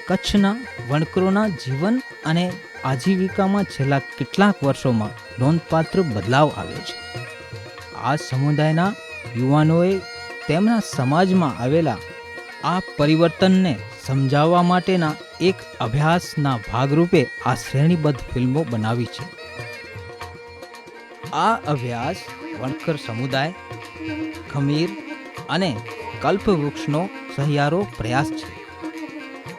કચ્છના વણકરોના જીવન અને આજીવિકામાં છેલ્લા કેટલાક વર્ષોમાં નોંધપાત્ર બદલાવ આવ્યો છે. આ સમુદાયના યુવાનોએ તેમના સમાજમાં આવેલા આ પરિવર્તનને સમજાવવા માટેના એક અભ્યાસના ભાગરૂપે આ શ્રેણીબદ્ધ ફિલ્મો બનાવી છે. આ અભ્યાસ વણકર સમુદાય, ખમીર અને કલ્પવૃક્ષનો સહિયારો પ્રયાસ છે.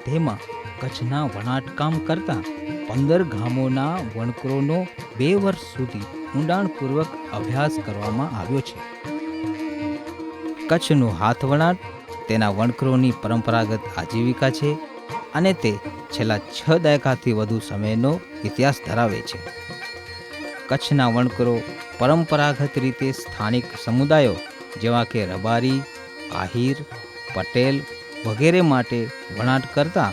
તેમાં કચ્છના વણાટકામ કરતા 15 ગામોના વણકરોનો 2 વર્ષ સુધી ઊંડાણપૂર્વક અભ્યાસ કરવામાં આવ્યો છે. કચ્છનું હાથવણાટ તેના વણકરોની પરંપરાગત આજીવિકા છે અને તે છેલ્લા 6 દાયકાથી વધુ સમયનો ઇતિહાસ ધરાવે છે. કચ્છના વણકરો પરંપરાગત રીતે સ્થાનિક સમુદાયો જેવા કે રબારી, આહિર, પટેલ વગેરે માટે વણાટ કરતા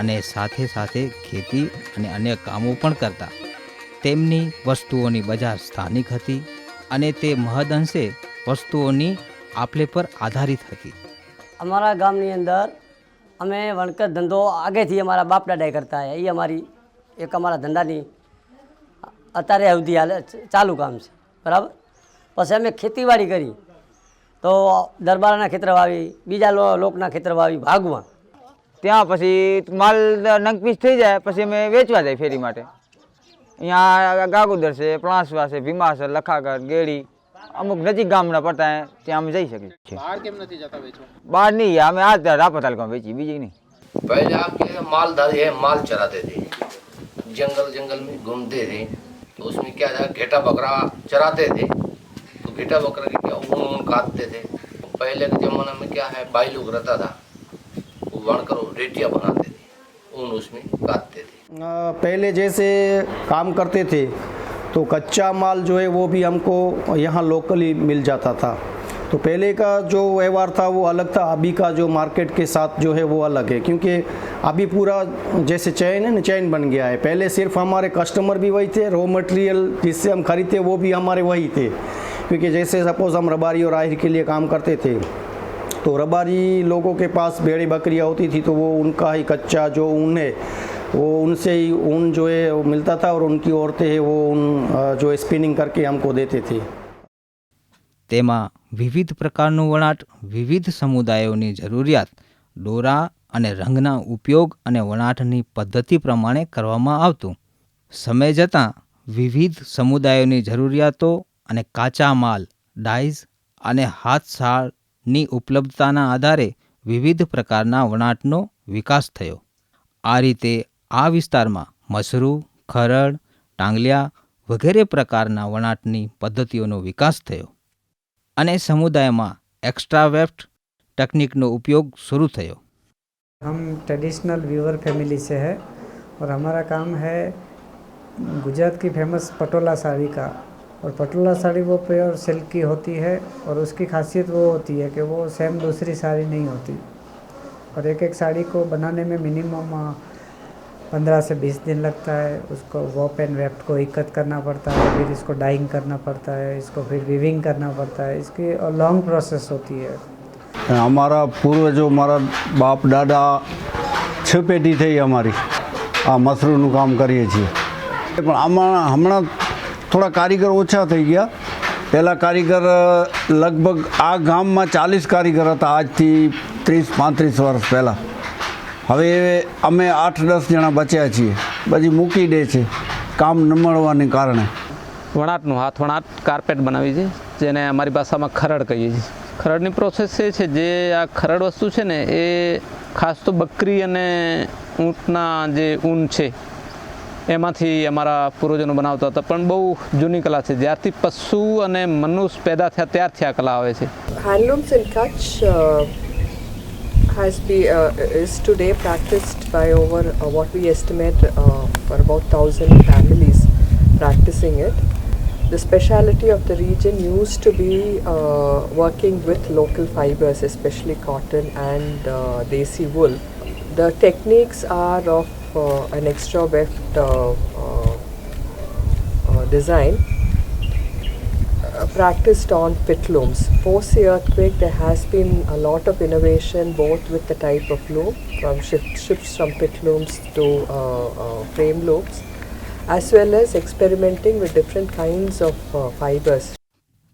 અને સાથે સાથે ખેતી અને અન્ય કામો પણ કરતા. તેમની વસ્તુઓની બજાર સ્થાનિક હતી અને તે મહદઅંશે વસ્તુઓની આપલે પર આધારિત હતી. અમારા ગામની અંદર અમે વણકર ધંધો આગેથી અમારા બાપ દાદાએ કરતા આવ્યા. એ અમારી એક અમારા ધંધાની અત્યારે સુધી હાલે ચાલુ કામ છે, બરાબર. પછી અમે ખેતીવાડી કરી તો દરબારના ખેતર વાવી, બીજા લોકના ખેતર વાવી, ભાગવા. ત્યાં પછી માલ નંગપીસ થઈ જાય પછી અમે વેચવા જાય ફેરી માટે. અહીંયા ગાગોદર છે, પ્લાસવા છે, ભીમા છે, લખાગઢ, ગેડી, અમુક નજીક ગામના પડતા ત્યાં અમે જઈ શકીએ છીએ. બહાર કેમ નથી જતા વેચવા? બહાર નહીં, અમે આ રાપર તાલુકામાં વેચી, બીજી નહીં. पहले आपके मालधारी है, माल चराते थे, जंगल में घूमते थे, तो उसमें क्या था, घेटा बकरा चराते थे, तो घेटा बकरा के क्या ऊन काटते थे. पहले के ज़माना में क्या है, भाई लोग रहता था, वो वणकर रेटियाँ बनाते थे, ऊन उसमें काटते थे. पहले जैसे काम करते थे तो कच्चा माल जो है वो भी हमको यहाँ लोकली मिल जाता था. तो पहले का जो व्यवहार था वो अलग था. अभी का जो मार्केट के साथ जो है वो अलग है, क्योंकि अभी पूरा जैसे चैन है ना, चैन बन गया है. पहले सिर्फ हमारे कस्टमर भी वही थे, रॉ मटेरियल जिससे हम खरीदते वो भी हमारे वही थे. क्योंकि जैसे सपोज़ हम रबारी और आहिर के लिए काम करते थे तो रबारी लोगों के पास भेड़ी बकरियाँ होती थी, तो वो उनका ही कच्चा जो ऊन है वो उनसे ही ऊन जो है वो मिलता था और उनकी औरतें हैं वो ऊन जो स्पिनिंग करके हमको देते थे. તેમાં વિવિધ પ્રકારનું વણાટ વિવિધ સમુદાયોની જરૂરિયાત, દોરા અને રંગના ઉપયોગ અને વણાટની પદ્ધતિ પ્રમાણે કરવામાં આવતું. સમય જતાં વિવિધ સમુદાયોની જરૂરિયાતો અને કાચા માલ, ડાઇઝ અને હાથશાળની ઉપલબ્ધતાના આધારે વિવિધ પ્રકારના વણાટનો વિકાસ થયો. આ રીતે આ વિસ્તારમાં મસરૂ, ખરડ, ટાંગલિયા વગેરે પ્રકારના વણાટની પદ્ધતિઓનો વિકાસ થયો અને સમુદાયમાં एक्स्ट्रा वेफ्ट टेक्निकનો उपयोग शुरू થયો. हम ट्रेडिशनल वीवर फैमिली से है और हमारा काम है गुजरात की फेमस पटोला साड़ी का. और पटोला साड़ी वो प्योर सिल्क की होती है और उसकी खासियत वो होती है कि वो सेम दूसरी साड़ी नहीं होती. और एक एक साड़ी को बनाने में मिनिमम 15 से 20 दिन लगता है. उसको वॉप एंड वेफ्ट को इकट्ठ करना पड़ता है, फिर इसको डाइंग करना पड़ता है, इसको फिर वीविंग करना पड़ता है. इसकी लॉन्ग प्रोसेस होती है. हमारा पूर्वजों, हमारा बाप दादा 6 પેઢી થઈ અમારી આ મસરૂનું કામ કરીએ છીએ. પણ આમાં હમણાં થોડા કારીગર ઓછા થઈ ગયા. પહેલાં કારીગર લગભગ આ ગામમાં 40 કારીગર હતા આજથી 30-35 વર્ષ પહેલાં. હવે અમે 8-10 જણા બચ્યા છીએ, પછી મૂકી દે છે કામ ન મળવાને કારણે. વણાટનું હાથ વણાટ કાર્પેટ બનાવી છે, જેને અમારી ભાષામાં ખરડ કહીએ છીએ. ખરડની પ્રોસેસ એ છે, જે આ ખરડ વસ્તુ છે ને એ ખાસ તો બકરી અને ઊંટના જે ઊન છે એમાંથી અમારા પૂર્વજોનો બનાવતા હતા. પણ બહુ જૂની કલા છે, જ્યારથી પશુ અને મનુષ્ય પેદા થયા ત્યારથી આ કલા આવે છે. Handlooms in Kutch is today practiced by over what we estimate for about 1,000 families practicing it. The speciality of the region used to be working with local fibers, especially cotton and desi wool. The techniques are of an extra weft design. practiced on pit looms. Post the earthquake, there has been a lot of innovation both with the type of loom, from shifts from pit looms to frame looms, as well as experimenting with different kinds of fibers.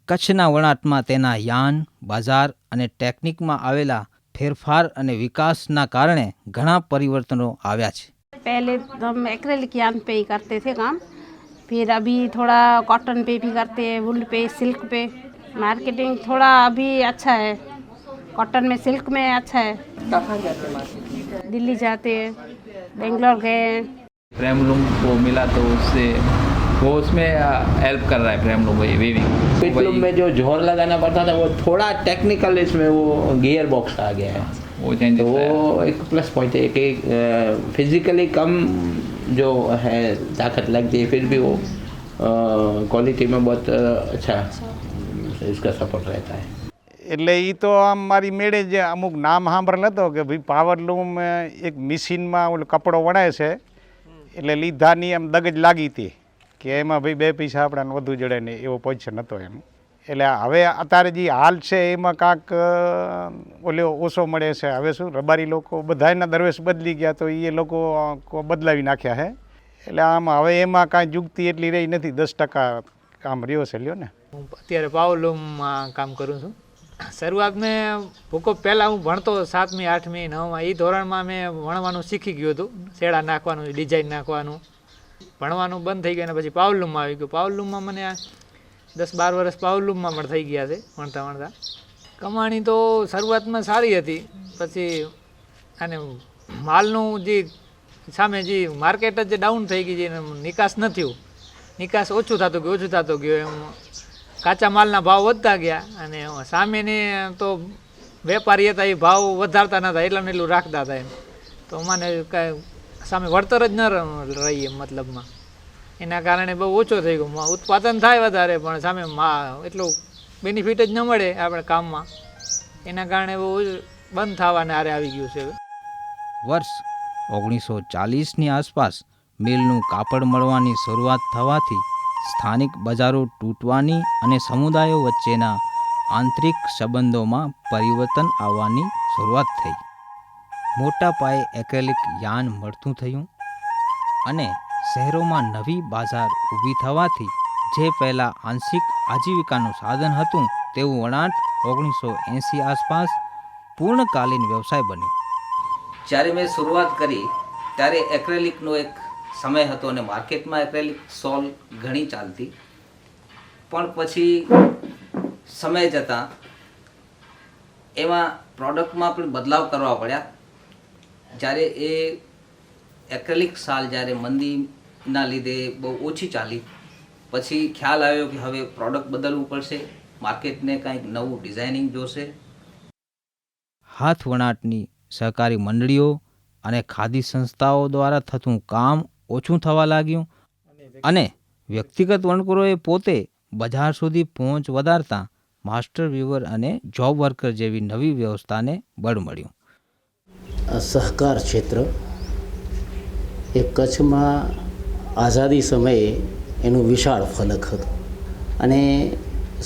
કચ્છના વણાટમાં તેના yarn, બજાર અને ટેકનિકમાં આવેલા ફેરફાર અને વિકાસના કારણે ઘણા પરિવર્તનો આવ્યા છે. पहले तो हम एक्रेलिक यान पे ही करते थे काम, फिर अभी थोड़ा कॉटन पे भी करते हैं, वुल पे, सिल्क पे. मार्केटिंग थोड़ा अभी अच्छा है, कॉटन में, सिल्क में अच्छा है. कहाँ जाते मार्केट? दिल्ली जाते हैं, बेंगलोर गए. फ्रेम लूम को मिला तो उससे वो उसमें हेल्प कर रहा है फ्रेम लूम वीविंग. पिट लूम में जो जोर लगाना पड़ता था वो थोड़ा टेक्निकल, इसमें वो गियर बॉक्स आ गया है, वो चेंज, तो वो एक प्लस पॉइंट है कि फिजिकली कम जो है ताकत लगती है, फिर भी वो क्वालिटी में बहुत अच्छा इसका सपोर्ट रहता है. એટલે એ તો આમ મારી મેળે જે અમુક નામ સાંભળેલ હતો કે ભાઈ પાવર લૂમ એક મશીનમાં ઓલો કપડો વણાય છે, એટલે લીધાની એમ દગજ લાગી હતી કે એમાં ભાઈ 2 પૈસા આપણાને વધુ જડે નહીં એવો પોઝિશન હતો એમ. એટલે હવે અત્યારે જે હાલ છે એમાં કાંક ઓલો ઓછો મળે છે. હવે શું રબારી લોકો બધાના દરવેશ બદલી ગયા તો એ લોકો બદલાવી નાખ્યા છે. એટલે આમ હવે એમાં કાંઈ યુક્તિ એટલી રહી નથી, 10% કામ રહ્યો છે. લ્યો ને, હું અત્યારે પાવરલૂમમાં કામ કરું છું. શરૂઆતમાં ભૂકો પહેલાં હું ભણતો 7મી 8મી 9માં એ ધોરણમાં મેં ભણવાનું શીખી ગયું હતું, શેડા નાખવાનું, ડિઝાઇન નાખવાનું. ભણવાનું બંધ થઈ ગયું અને પછી પાવરલૂમમાં આવી ગયું. પાવરલૂમમાં મને 10-12 વર્ષ પાવરલૂમમાં પણ થઈ ગયા છે ભણતા ભણતા. કમાણી તો શરૂઆતમાં સારી હતી, પછી અને માલનું જે સામે જે માર્કેટ જ ડાઉન થઈ ગઈ છે, નિકાસ ન થયું, નિકાસ ઓછું થતું ગયું એમ કાચા માલના ભાવ વધતા ગયા અને સામેને તો વેપારી હતા એ ભાવ વધારતા નહોતા, એટલું ને એટલું રાખતા હતા એમ. તો મને કાંઈ સામે વળતર જ ન રહી એમ મતલબમાં. એના કારણે બહુ ઓછો થઈ ગયો. ઉત્પાદન થાય વધારે પણ સામે એટલું બેનિફિટ જ ન મળે આપણે કામમાં. એના કારણે બહુ બંધ થવાને આરે આવી ગયું છે. વર્ષ 1940ની આસપાસ મિલનું કાપડ મળવાની શરૂઆત થવાથી સ્થાનિક બજારો તૂટવાની અને સમુદાયો વચ્ચેના આંતરિક સંબંધોમાં પરિવર્તન આવવાની શરૂઆત થઈ. મોટા પાયે એક્રેલિક યાન મળતું થયું અને શહેરોમાં નવી બજાર ઊભી થવાથી જે પહેલાં આંશિક આજીવિકાનું સાધન હતું તેવું વણાટ 1980 આસપાસ પૂર્ણકાલીન વ્યવસાય બન્યો. જ્યારે મેં શરૂઆત કરી ત્યારે એક્રેલિકનો એક સમય હતો અને માર્કેટમાં એક્રેલિક સોલ ઘણી ચાલતી, પણ પછી સમય જતાં એમાં પ્રોડક્ટમાં પણ બદલાવ કરવા પડ્યા. જ્યારે એ એક્રેલિક શાલ જ્યારે મંદીના લીધે બહુ ઓછી ચાલી, પછી ખ્યાલ આવ્યો કે હવે પ્રોડક્ટ બદલવું પડશે, માર્કેટને કંઈક નવું ડિઝાઇનિંગ જોશે. હાથ વણાટની સહકારી મંડળીઓ અને ખાદી સંસ્થાઓ દ્વારા થતું કામ ઓછું થવા લાગ્યું અને વ્યક્તિગત વણકરોએ પોતે બજાર સુધી પહોંચ વધારતા માસ્ટર વીવર અને જોબ વર્કર જેવી નવી વ્યવસ્થાને બળ મળ્યું. સહકાર ક્ષેત્ર એ કચ્છમાં આઝાદી સમયે એનું વિશાળ ફલક હતું અને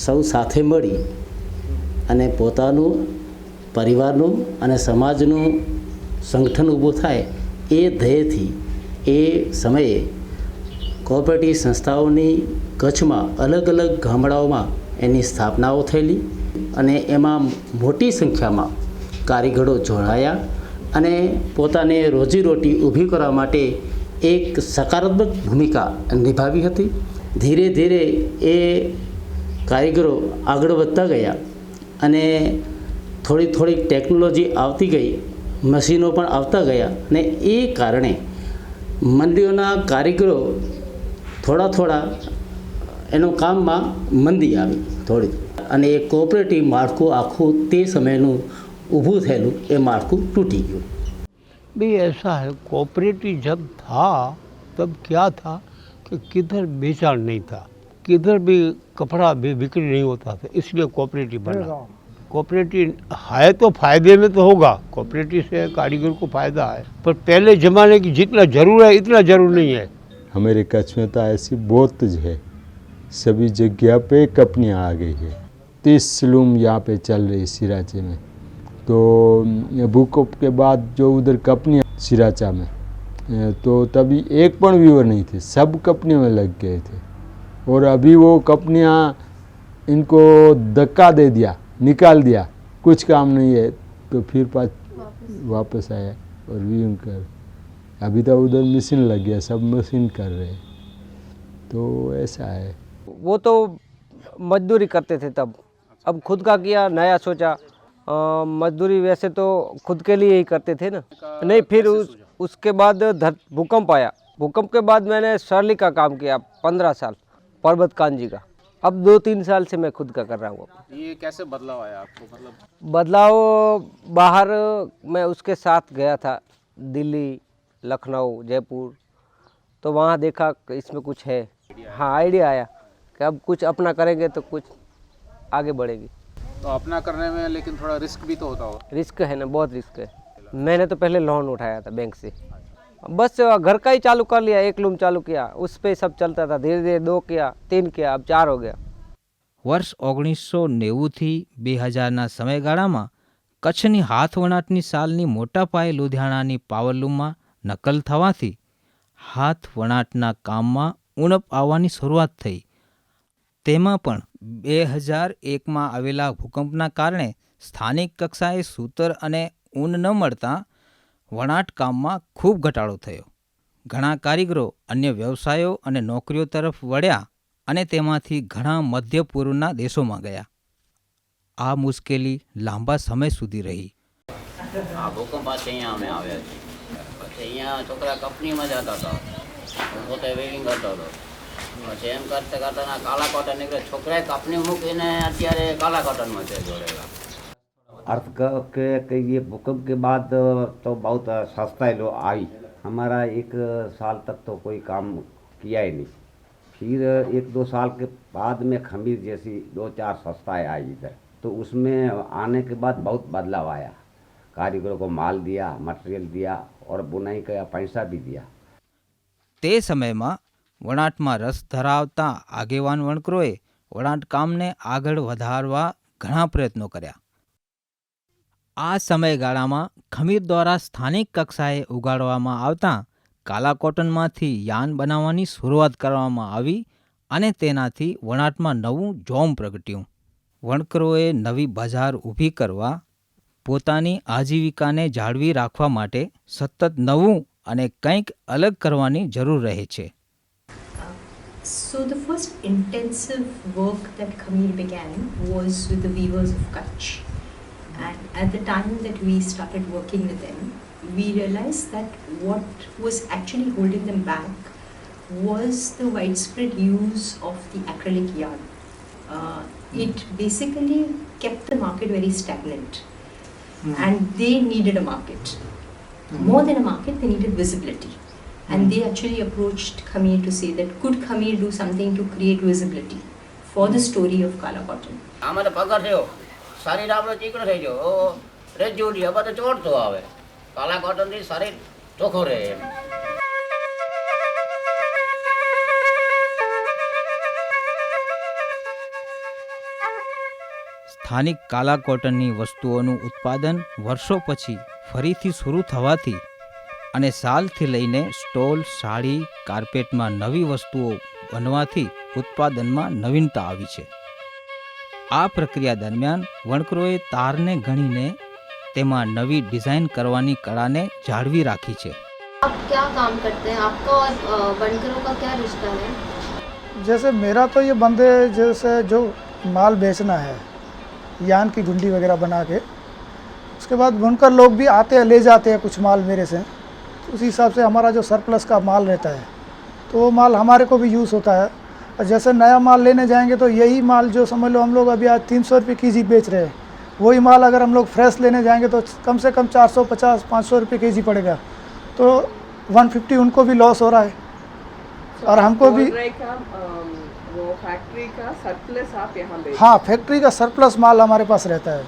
સૌ સાથે મળી અને પોતાનું, પરિવારનું અને સમાજનું સંગઠન ઊભું થાય એ ધ્યેયથી એ સમયે કોઓપરેટિવ સંસ્થાઓની કચ્છમાં અલગ અલગ ગામડાઓમાં એની સ્થાપનાઓ થયેલી અને એમાં મોટી સંખ્યામાં કારીગરો જોડાયા અને પોતાને રોજીરોટી ઊભી કરવા માટે એક સકારાત્મક ભૂમિકા નિભાવી હતી. ધીરે ધીરે એ કારીગરો આગળ વધતા ગયા અને થોડીક ટેકનોલોજી આવતી ગઈ, મશીનો પણ આવતા ગયા અને એ કારણે મંડીઓના કારીગરો થોડા એનું કામમાં મંદી આવી થોડી, અને એ કોઓપરેટિવ માળખું આખું તે સમયનું ઊભું થયેલું એ માળખું टूटी गયું. भी ऐसा है, कोऑपरेटिव जब था तब क्या था कि किधर बेचान नहीं था, किधर भी कपड़ा भी बिक्री नहीं होता था, इसलिए कोऑपरेटिव बना. कोऑपरेटिव है तो फायदे में तो होगा, कोऑपरेटिव से कारीगर को फायदा है, पर पहले ज़माने की जितना ज़रूर है इतना ज़रूर नहीं है. हमारे कच्छ में तो ऐसी बहुत है सभी जगह पे कंपनियाँ आ गई है। 30 सलूम यहाँ पे चल रही है सिराचे में। तो भूकंप के बाद जो उधर कंपनियाँ सिराचा में, तो तभी एक पण व्यूअर नहीं थे, सब कंपनियों में लग गए थे। और अभी वो कंपनियाँ इनको धक्का दे दिया, निकाल दिया, कुछ काम नहीं है, तो फिर वापस आया और व्यूइंग कर। अभी तो उधर मशीन लग गया, सब मशीन कर रहे हैं, तो ऐसा है। वो तो मजदूरी करते थे तब, अब खुद का किया, नया सोचा। मजदूरी वैसे तो खुद के लिए ही करते थे ना, नहीं फिर उसके बाद भूकंप आया। भूकंप के बाद मैंने सरली का काम किया 15 साल, पर्वत कांजी का। अब 2-3 साल से मैं खुद का कर रहा हूँ। ये कैसे बदलाव आया आपको? मतलब बदलाव, बाहर मैं उसके साथ गया था, दिल्ली, लखनऊ, जयपुर, तो वहाँ देखा कि इसमें कुछ है। हाँ, आइडिया आया कि अब कुछ अपना करेंगे तो कुछ आगे बढ़ेगी। तो अपना करने में लेकिन थोड़ा रिस्क भी तो होता हो। रिस्क है ना, बहुत रिस्क है। मैंने तो पहले लोन उठाया था बैंक से, बस घर का ही चालू कर लिया, एक लूम चालू किया, उस पे सब चलता था। धीरे धीरे 2 किया, 3 किया, अब 4 हो गया। વર્ષ 1990 થી 2000ના સમયગાળામાં કચ્છની હાથવણાટની સાલની મોટા પાયે લુધિયાણાની પાવરલૂમમાં નકલ થવાથી હાથવણાટના કામમાં ઉણપ આવવાની શરૂઆત થઈ। તેમાં પણ 2001માં આવેલા ભૂકંપના કારણે સ્થાનિક કક્ષાએ સૂતર અને ઊન ન મળતા વણાટ કામમાં ખૂબ ઘટાડો થયો। ઘણા કારીગરો અન્ય વ્યવસાયો અને નોકરીઓ તરફ વળ્યા અને તેમાંથી ઘણા મધ્ય પૂર્વના દેશોમાં ગયા। આ મુશ્કેલી લાંબા સમય સુધી રહી। આ ભૂકંપ પાછળ અહીંયા અમે આવ્યા છીએ, પછી અહીંયા છોકરા કંપનીમાં જતા હતા, હું પોતે વેવિંગ કરતો હતો। પછી એમ કરતા કરતા કાલા કોટન નીકળે, છોકરાએ કંપની મૂકીને અત્યારે કાલા કોટનમાં છે જોડેલા। अर्थ के ये भूकंप के बाद तो बहुत सस्ता लो आई। हमारा 1 साल तक तो कोई काम किया ही नहीं। फिर 1-2 साल के बाद में खमीर जैसी 2-4 संस्थाएँ आई इधर, तो उसमें आने के बाद बहुत बदलाव आया। कारीगरों को माल दिया, मटेरियल दिया और बुनाई का पैसा भी दिया। તે સમયમાં વણાટમાં રસ ધરાવતા આગેવાન વણકરોએ વણાટ કામને આગળ વધારવા ઘણા પ્રયત્નો કર્યા। આ સમયગાળામાં ખમીર દ્વારા સ્થાનિક કક્ષાએ ઉગાડવામાં આવતા કાલા કોટનમાંથી યાન બનાવવાની શરૂઆત કરવામાં આવી અને તેનાથી વણાટમાં નવું જોમ પ્રગટ્યું। વણકરોએ નવી બજાર ઊભી કરવા, પોતાની આજીવિકાને જાળવી રાખવા માટે સતત નવું અને કંઈક અલગ કરવાની જરૂર રહે છે। So the first intensive work that Khamir began was with the weavers of Kutch. And at the time that we started working with them, we realized that what was actually holding them back was the widespread use of the acrylic yarn. It basically kept the market very stagnant, and they needed a market. More than a market, they needed visibility. And they actually approached Khamir to say that could Khamir do something to create visibility for the story of Kala Cotton. આમાં પગાર થયો, શરીર આપણો ચીકણો થઈ ગયો, રેજ્યુડી હવે તો ચોટતો આવે, કાલા કોટનથી શરીર ચોખ્ખું રહે એમ। સ્થાનિક કાલા કોટનની વસ્તુઓનું ઉત્પાદન વર્ષો પછી ફરીથી શરૂ થવાથી અને સાલથી લઈને સ્ટોલ, સાડી, કાર્પેટમાં નવી વસ્તુઓ બનવાથી ઉત્પાદનમાં નવીનતા આવી છે। આ પ્રક્રિયા દરમિયાન વણકરોએ તારને ગણીને તેમાં નવી ડિઝાઇન કરવાની કળાને જાળવી રાખી છે। आप क्या काम करते हैं? आपका और बनकरों का क्या रिश्ता है? जैसे मेरा तो ये बंदे जैसे जो माल बेचना है, यान की गुंडी वगैरह बना के, उसके बाद बुनकर लोग भी आते हैं, ले जाते हैं कुछ माल मेरे से। तो उसी हिसाब से हमारा जो सरप्लस का माल रहता है तो वो माल हमारे को भी यूज़ होता है। और जैसे नया माल लेने जाएंगे तो यही माल जो समझ लो हम लोग अभी आज 300 रुपये के जी बेच रहे हैं, वही माल अगर हम लोग फ्रेश लेने जाएंगे तो कम से कम 450-500 रुपये के जी पड़ेगा। तो 150 उनको भी लॉस हो रहा है और हमको भी। वो फैक्ट्री का सरप्लस आप यहाँ बेचते? हाँ, फैक्ट्री का सरप्लस माल हमारे पास रहता है,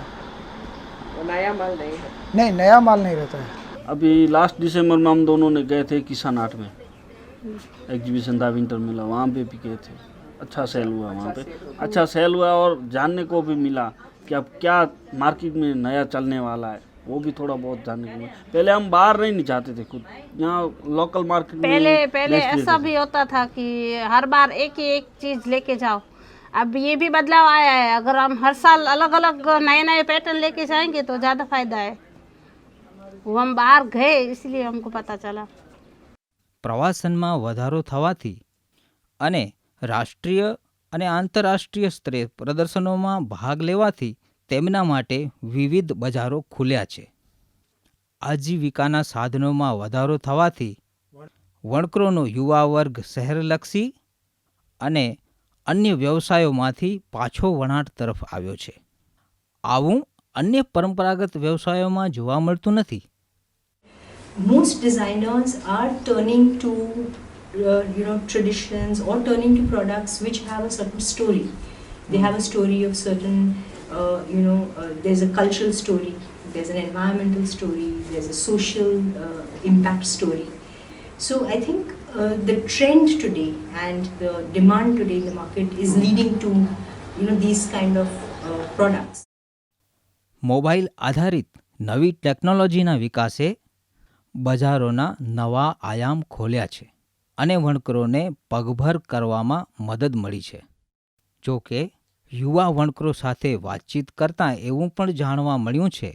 वो नया माल नहीं है? नहीं, नया माल नहीं रहता है। अभी लास्ट दिसंबर में हम दोनों ने गए थे किसान हाट में, एग्जीबिशन था विंटर मेला, वहाँ पे भी गए थे। अच्छा सेल हुआ वहाँ पे, अच्छा सेल हुआ और जानने को भी मिला कि अब क्या मार्केट में नया चलने वाला है, वो भी थोड़ा बहुत जानने को मिला। पहले हम बाहर नहीं जाते थे, खुद यहाँ लोकल मार्केट में पहले ऐसा भी होता था कि हर बार एक ही एक चीज़ लेके जाओ। अब ये भी बदलाव आया है, अगर हम हर साल अलग अलग नए नए पैटर्न लेके जाएंगे तो ज़्यादा फायदा है। वो हम बहार गए इसलिए हमको पता चला। પ્રવાસનમાં વધારો થવાથી અને રાષ્ટ્રીય અને આંતરરાષ્ટ્રીય સ્તરે પ્રદર્શનોમાં ભાગ લેવાથી તેમના માટે વિવિધ બજારો ખુલ્યા છે. આજીવિકાના સાધનોમાં વધારો થવાથી વણકરોનો યુવા વર્ગ શહેરલક્ષી અને અન્ય વ્યવસાયોમાંથી પાછો વણાટ તરફ આવ્યો છે. આવું અન્ય પરંપરાગત વ્યવસાયોમાં જોવા મળતું નથી. Most designers are turning to traditions or turning to products which have a certain story. They have a story of certain there's a cultural story, there's an environmental story, there's a social impact story. So I think the trend today and the demand today in the market is leading to these kind of products. Mobile આધારિત નવી ટેકનોલોજીના વિકાસે બજારોના નવા આયામ ખોલ્યા છે અને વણકરોને પગભર કરવામાં મદદ મળી છે. જો કે યુવા વણકરો સાથે વાતચીત કરતાં એવું પણ જાણવા મળ્યું છે,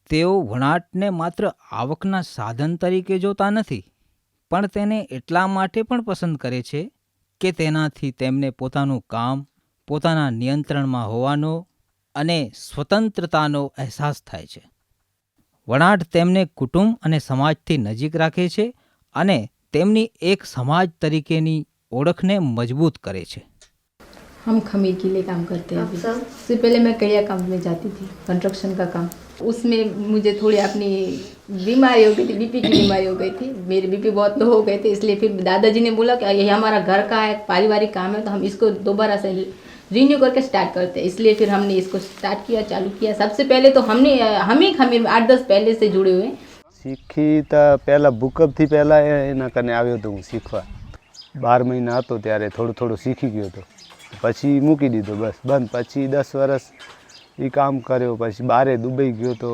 તેઓ વણાટને માત્ર આવકના સાધન તરીકે જોતા નથી, પણ તેને એટલા માટે પણ પસંદ કરે છે કે તેનાથી તેમને પોતાનું કામ પોતાના નિયંત્રણમાં હોવાનો અને સ્વતંત્રતાનો અહેસાસ થાય છે. વણાટ તેમને કુટુંબ અને સમાજથી નજીક રાખે છે અને તેમની એક સમાજ તરીકેની ઓળખને મજબૂત કરે છે. हम खमीर के लिए काम करते हैं अभी। उससे पहले मैं कड़िया काम में जाती थी, कंस्ट्रक्शन का काम। उसमें मुझे थोड़ी अपनी बीमारी हो गई थी, बीपी की बीमारी हो गई थी, मेरे बीपी बहुत लो हो गए थे, इसलिए फिर दादाजी ने बोला कि ये हमारा घर का है, पारिवारिक काम है, तो हम इसको दोबारा से रिन्यू करके स्टार्ट करते हैं। इसलिए फिर हमने इसको स्टार्ट किया, चालू किया। सबसे पहले तो हम ही खमीर में 8-10 पहले से जुड़े हुए हैं। શીખી તો પહેલાં ભૂકંપથી પહેલાં એના કને આવ્યો હતો હું શીખવા. 12 મહિના હતો ત્યારે થોડું થોડું શીખી ગયો હતો, પછી મૂકી દીધો, બસ બંધ. પછી 10 વર્ષ એ કામ કર્યો, પછી બારે દુબઈ ગયો તો.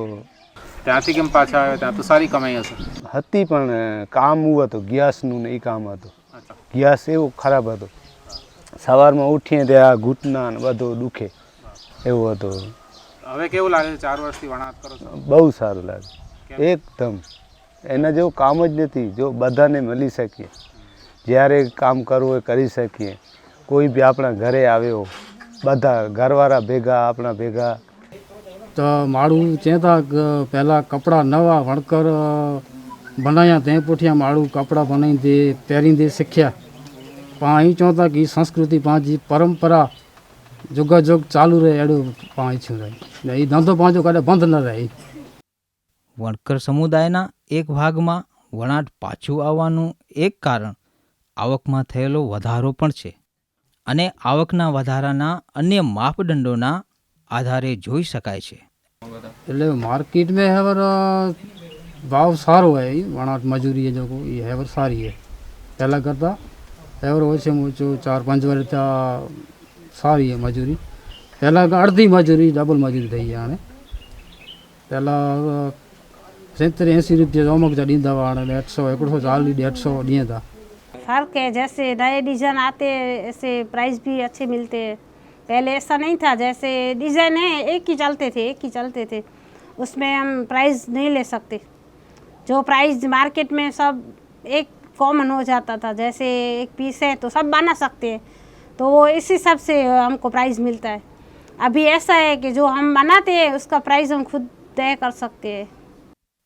ત્યાંથી કેમ પાછા આવ્યા? ત્યાં તો સારી કમાઈ હશે. હતી પણ કામ એવું હતું, ગેસનું ને એ કામ હતું. ગેસ એવો ખરાબ હતો, સવારમાં ઉઠીએ ત્યાં ઘૂંટણા ને બધું દુખે એવું હતું. હવે કેવું લાગે છે? 4 વર્ષથી વણાટ કરો છો? બહુ સારું લાગે એકદમ. એના જેવું કામ જ નથી. જો બધાને મળી શકીએ, જ્યારે કામ કરવું હોય કરી શકીએ. કોઈ બી આપણા ઘરે આવ્યો, બધા ઘરવાળા ભેગા, આપણા ભેગા. તો માળું ચેતા પહેલાં કપડાં નવા વણકર બનાવ્યા, તે પોઠિયા માળું કપડાં બનાવી પહેરીને શીખ્યા. પણ અહીં ચોતા કે સંસ્કૃતિ પાંચી પરંપરા જોગાજોગ ચાલુ રહે એડું પાંચું રહે, એ ધંધો પાંચો કાલે બંધ ન રહે. વણકર સમુદાયના એક ભાગમાં વણાટ પાછું આવવાનું એક કારણ આવકમાં થયેલો વધારો પણ છે અને આવકના વધારાના અન્ય માપદંડોના આધારે જોઈ શકાય છે. એટલે માર્કેટ में हेवर भाव सारो है, वणाट मजूरी है जो ये हेवर सारी है पहला करता हेवर ओछे ओछो 4-5 वर्ष था सारी है मजूरी. पहला अर्धी मजूरी डबल मजूरी थी हाणे. पहला 70-80 रुपया अमुक जा ॾींदा हुआ, हाणे 100-140 150 ॾींदा था. फ़र्क है, जैसे नए डिज़ाइन आते हैं ऐसे प्राइस भी अच्छे मिलते हैं। पहले ऐसा नहीं था, जैसे डिज़ाइन है एक ही चलते थे, उसमें हम प्राइस नहीं ले सकते. जो प्राइस मार्केट में सब एक कॉमन हो जाता था, जैसे एक पीस है तो सब बना सकते हैं, तो वो इस हिसाब से हमको प्राइस मिलता है. अभी ऐसा है कि जो हम बनाते हैं उसका प्राइस हम खुद तय कर सकते हैं.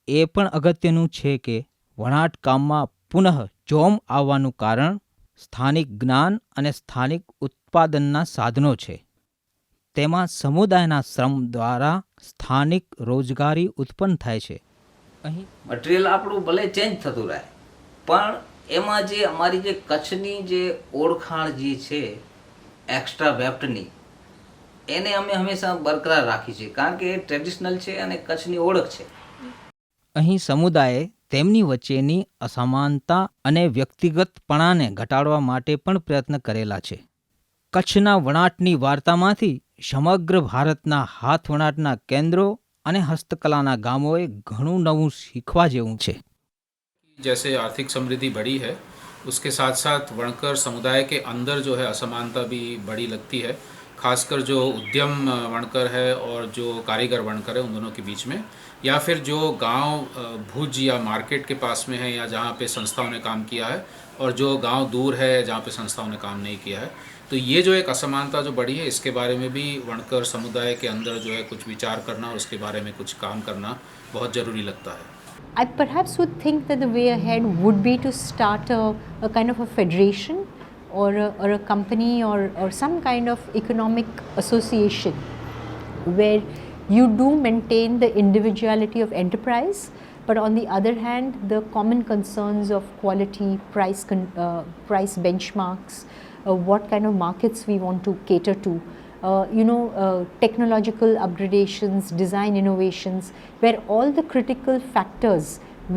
એ પણ અગત્યનું છે કે વણાટ કામમાં પુનઃ જોમ આવવાનું કારણ સ્થાનિક જ્ઞાન અને સ્થાનિક ઉત્પાદનના સાધનો છે. તેમાં સમુદાયના શ્રમ દ્વારા સ્થાનિક રોજગારી ઉત્પન્ન થાય છે. મટીરિયલ આપણું ભલે ચેન્જ થતું રહે, પણ એમાં જે અમારી જે કચ્છની જે ઓળખાણ જે છે એક્સ્ટ્રા વેફ્ટની, એને અમે હંમેશા બરકરાર રાખી છે, કારણ કે એ ટ્રેડિશનલ છે અને કચ્છની ઓળખ છે. અહીં સમુદાયે તેમની વચ્ચેની અસમાનતા અને વ્યક્તિગતપણાને ઘટાડવા માટે પણ પ્રયત્ન કરેલા છે. કચ્છના વણાટની વાર્તામાંથી સમગ્ર ભારતના હાથ વણાટના કેન્દ્રો અને હસ્તકલાના ગામોએ ઘણું નવું શીખવા જેવું છે. जैसे आर्थिक समृद्धि बढ़ी है उसके साथ साथ वणकर समुदाय के अंदर जो है असमानता भी बड़ी लगती है, खासकर जो उद्यम वणकर है और जो कारीगर वणकर है उन दोनों के बीच में, या फिर जो गांव भुज या मार्केट के पास में है या जहाँ पे संस्थाओं ने काम किया है और जो गांव दूर है जहाँ पे संस्थाओं ने काम नहीं किया है. तो ये जो एक असमानता जो बढ़ी है इसके बारे में भी वणकर समुदाय के अंदर जो है कुछ विचार करना और उसके बारे में कुछ काम करना बहुत ज़रूरी लगता है. I perhaps would think that the way ahead would be to start a kind of a federation or a company or some kind of economic association where you do maintain the individuality of enterprise, but on the other hand, the common concerns of quality, price benchmarks, what kind of markets we want to cater to, technological upgradations, design innovations, where all the critical factors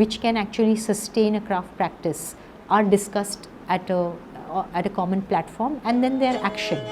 which can actually sustain a craft practice are discussed at a common platform and then they are actioned.